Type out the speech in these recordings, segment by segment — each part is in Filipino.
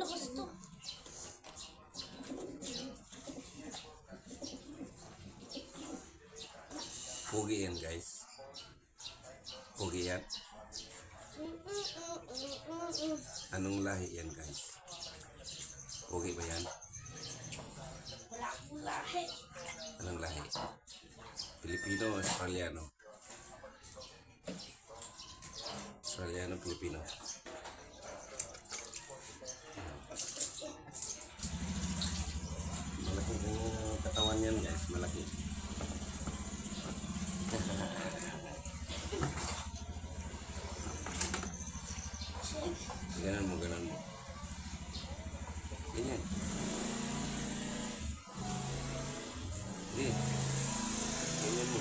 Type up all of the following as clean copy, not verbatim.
lakas to. Pugi yan, guys. Pugi yan. Anong lahi yan, guys? Pugi ba yan? Wala akong lahi. Anong lahi? Pilipino o Australiano? Australiano, Pilipino. Malaki yung katawan yan, guys. Malaki. Ganan mo, ganan mo. Ganyan. Hindi. Ganyan mo.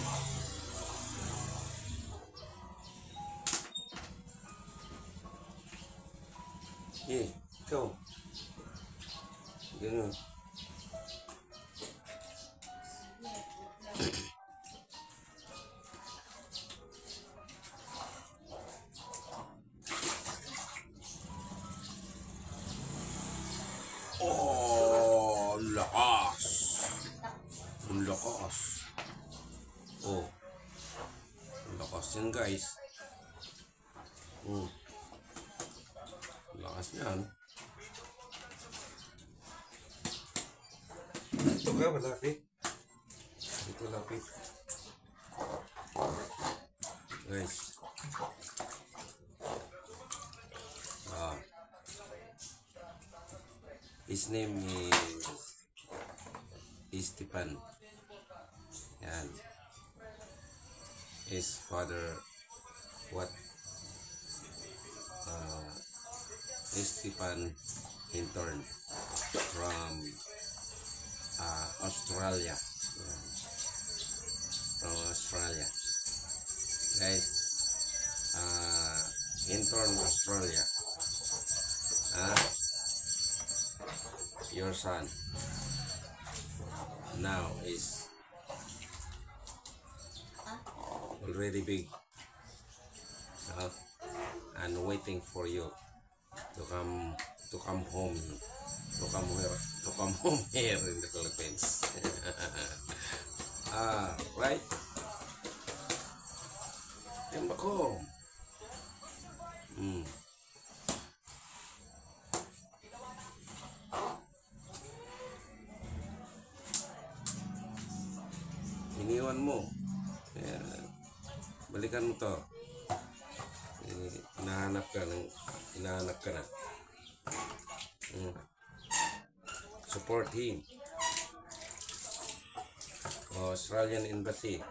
Ikaw. Ganyan. Oh, lakas. Ang lakas. Oh. Ang lakas yan, guys. Lakas yan. Ito ka, malapit. Ito lapit. Guys. His name is Stefan. Yan. His father, what? Stefan Hinton from Australia. Yan. From Australia. Guys, Hinton, Australia. Your son now is already big and waiting for you to come home here in the Philippines. Right? Come back home. Iniwan mo. Balikan mo to. Hinahanap ka na. Support him. Australian Embassy.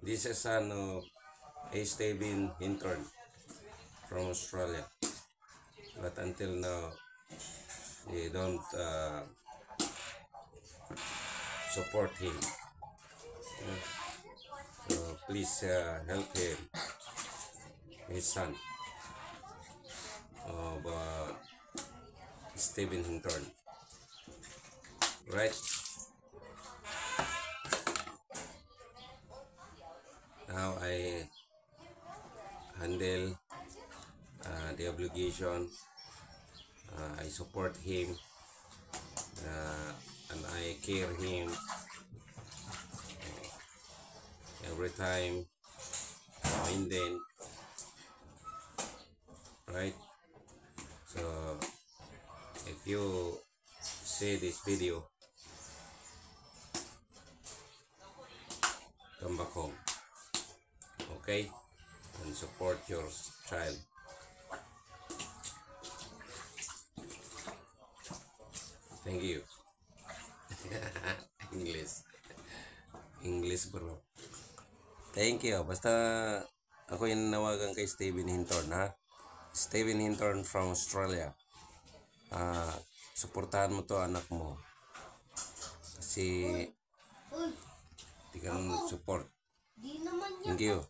This is son of Stephen Hinton from Australia. But until now, they don't support him. So please help him, his son of Stephen Hinton. Right? Now I handle the obligation. I support him and I care him every time, and then, right? So if you see this video, come back home, okay, and support your child. Thank you. English bro. Thank you. Basta ako yung nawagan kay Stephen Hinton, ha? Stephen Hinton from Australia. Suportahan mo to anak mo. Kasi di ka support. Thank you.